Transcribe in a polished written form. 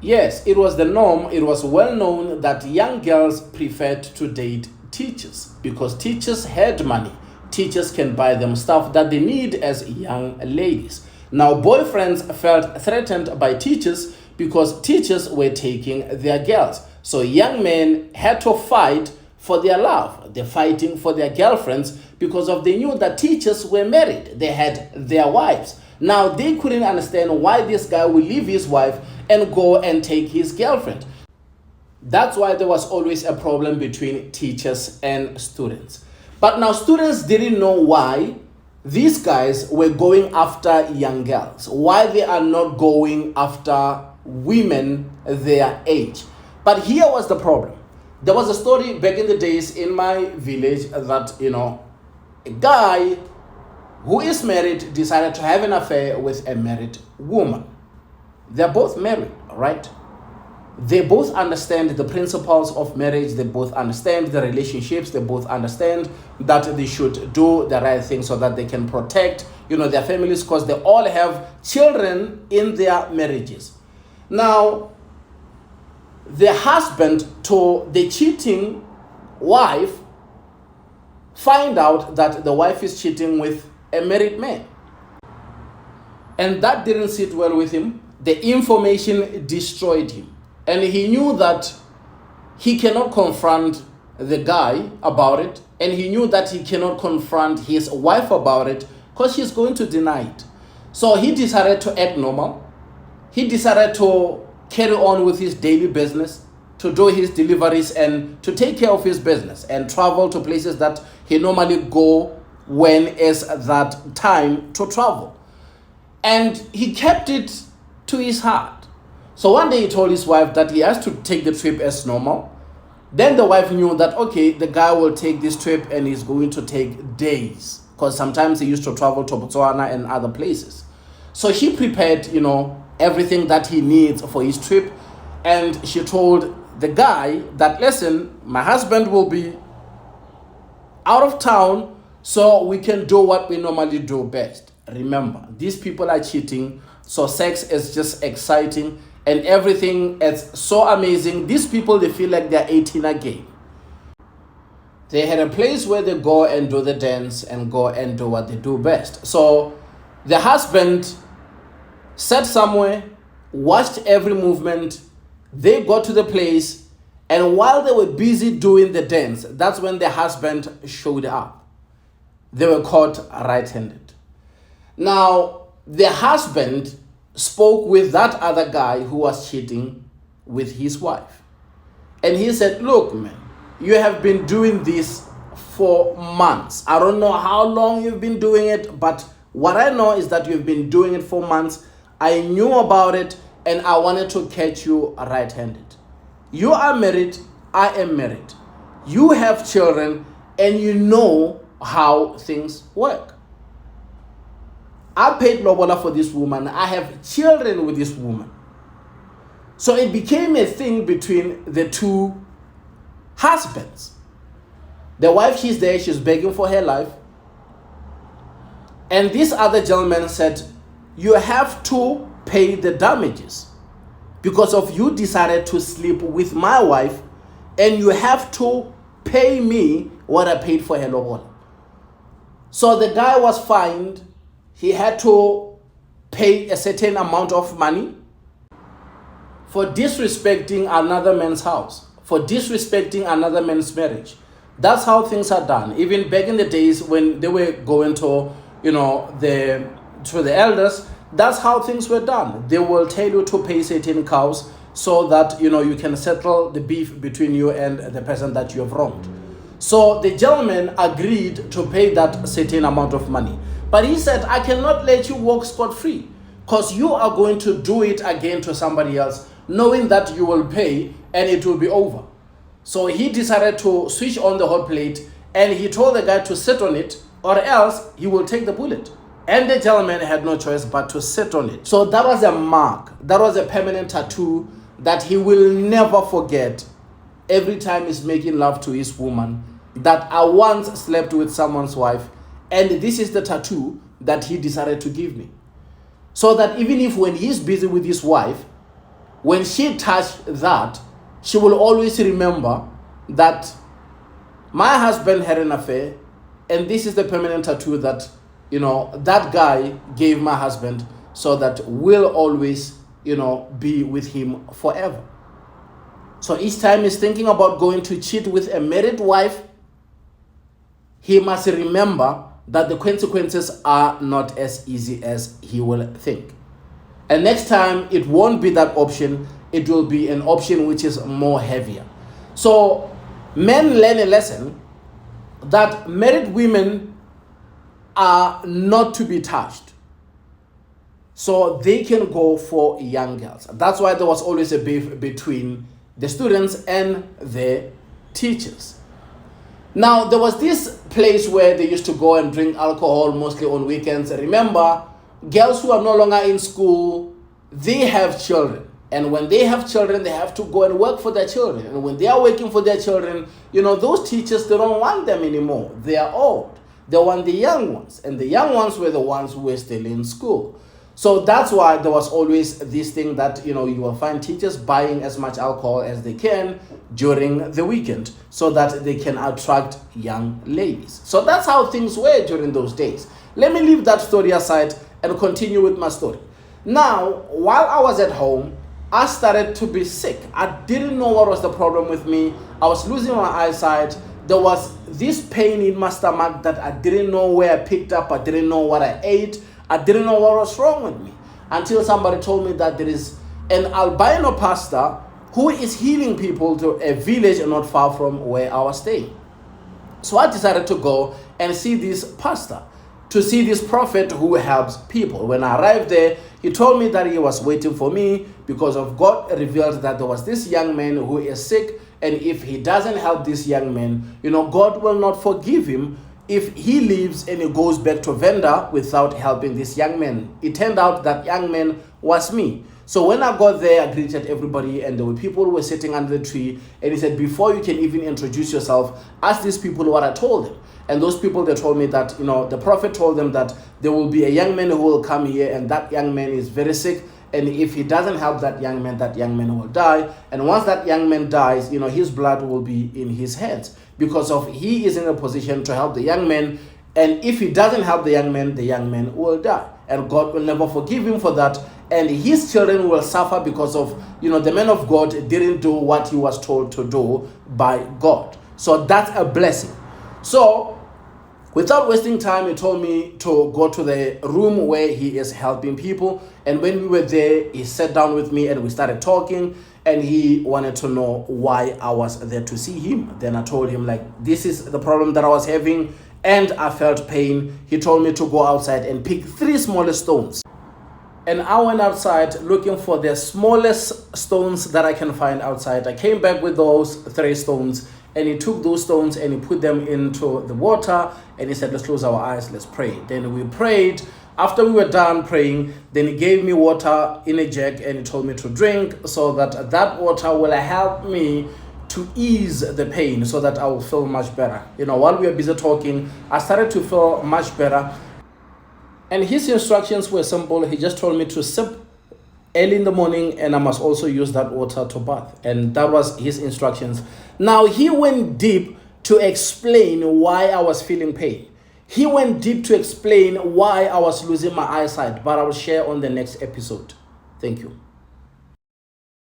Yes, it was the norm. It was well known that young girls preferred to date teachers because teachers had money. Teachers can buy them stuff that they need as young ladies. Now, boyfriends felt threatened by teachers because teachers were taking their girls. So, young men had to fight for their love. They're fighting for their girlfriends because of they knew that teachers were married. They had their wives. Now, they couldn't understand why this guy will leave his wife and go and take his girlfriend. That's why there was always a problem between teachers and students. But now students didn't know why these guys were going after young girls, why they are not going after women their age. But here was the problem. There was a story back in the days in my village that, a guy who is married decided to have an affair with a married woman. They're both married, right? They both understand the principles of marriage. They both understand the relationships. They both understand that they should do the right thing so that they can protect, their families, because they all have children in their marriages. Now, the husband to the cheating wife find out that the wife is cheating with a married man. And that didn't sit well with him. The information destroyed him. And he knew that he cannot confront the guy about it. And he knew that he cannot confront his wife about it because she's going to deny it. So he decided to act normal. He decided to carry on with his daily business, to do his deliveries and to take care of his business and travel to places that he normally go when is that time to travel. And he kept it to his heart. So one day he told his wife that he has to take the trip as normal. Then the wife knew that, okay, the guy will take this trip and he's going to take days because sometimes he used to travel to Botswana and other places. So she prepared, everything that he needs for his trip. And she told the guy that, listen, my husband will be out of town so we can do what we normally do best. Remember, these people are cheating, so sex is just exciting and everything is so amazing. These people, they feel like they're 18 again. They had a place where they go and do the dance and go and do what they do best. So the husband sat somewhere, watched every movement. They got to the place, and while they were busy doing the dance, that's when the husband showed up. They were caught right-handed. Now, the husband spoke with that other guy who was cheating with his wife. And he said, look, man, you have been doing this for months. I don't know how long you've been doing it, but what I know is that you've been doing it for months. I knew about it, and I wanted to catch you right-handed. You are married, I am married. You have children, and you know how things work. I paid lobola for this woman. I have children with this woman. So it became a thing between the two husbands. The wife, she's there, she's begging for her life. And this other gentleman said, you have to pay the damages because of you decided to sleep with my wife, and you have to pay me what I paid for her lobola. So the guy was fined. He had to pay a certain amount of money for disrespecting another man's house, for disrespecting another man's marriage. That's how things are done. Even back in the days when they were going to, the elders, that's how things were done. They will tell you to pay certain cows so that, you can settle the beef between you and the person that you have wronged. So the gentleman agreed to pay that certain amount of money. But he said, I cannot let you walk scot-free because you are going to do it again to somebody else, knowing that you will pay and it will be over. So he decided to switch on the hot plate, and he told the guy to sit on it or else he will take the bullet. And the gentleman had no choice but to sit on it. So that was a mark. That was a permanent tattoo that he will never forget every time he's making love to his woman, that I once slept with someone's wife, and this is the tattoo that he decided to give me. So that even if when he's busy with his wife, when she touched that, she will always remember that my husband had an affair, and this is the permanent tattoo that, that guy gave my husband, so that we'll always, be with him forever. So each time he's thinking about going to cheat with a married wife, he must remember that the consequences are not as easy as he will think. And next time, it won't be that option. It will be an option which is more heavier. So men learn a lesson that married women are not to be touched. So they can go for young girls. That's why there was always a beef between the students and the teachers. Now, there was this place where they used to go and drink alcohol, mostly on weekends. Remember, girls who are no longer in school, they have children. And when they have children, they have to go and work for their children. And when they are working for their children, those teachers, they don't want them anymore. They are old. They want the young ones. And the young ones were the ones who were still in school. So that's why there was always this thing that, you will find teachers buying as much alcohol as they can during the weekend so that they can attract young ladies. So that's how things were during those days. Let me leave that story aside and continue with my story. Now, while I was at home, I started to be sick. I didn't know what was the problem with me. I was losing my eyesight. There was this pain in my stomach that I didn't know where I picked up. I didn't know what I ate. I didn't know what was wrong with me until somebody told me that there is an albino pastor who is healing people to a village not far from where I was staying. So I decided to go and see this pastor, to see this prophet who helps people. When I arrived there, he told me that he was waiting for me because of God revealed that there was this young man who is sick, and if he doesn't help this young man, God will not forgive him if he leaves and he goes back to Venda without helping this young man. It turned out that young man was me. So when I got there, I greeted everybody, and there were people who were sitting under the tree, and he said, before you can even introduce yourself, ask these people what I told them. And those people, they told me that, the prophet told them that there will be a young man who will come here, and that young man is very sick, and if he doesn't help that young man will die. And once that young man dies, his blood will be in his hands, because of he is in a position to help the young man. And if he doesn't help the young man will die. And God will never forgive him for that. And his children will suffer because of, the man of God didn't do what he was told to do by God. So that's a blessing. So without wasting time, he told me to go to the room where he is helping people. And when we were there, he sat down with me and we started talking. And he wanted to know why I was there to see him. Then I told him, this is the problem that I was having, and I felt pain. He told me to go outside and pick 3 smallest stones. And I went outside looking for the smallest stones that I can find outside. I came back with those 3 stones, and he took those stones and he put them into the water, and he said, let's close our eyes, let's pray. Then we prayed. After we were done praying, then he gave me water in a jug, and he told me to drink so that water will help me to ease the pain so that I will feel much better. While we were busy talking, I started to feel much better. And his instructions were simple. He just told me to sip early in the morning, and I must also use that water to bath. And that was his instructions. Now, he went deep to explain why I was feeling pain. He went deep to explain why I was losing my eyesight, but I will share on the next episode. Thank you.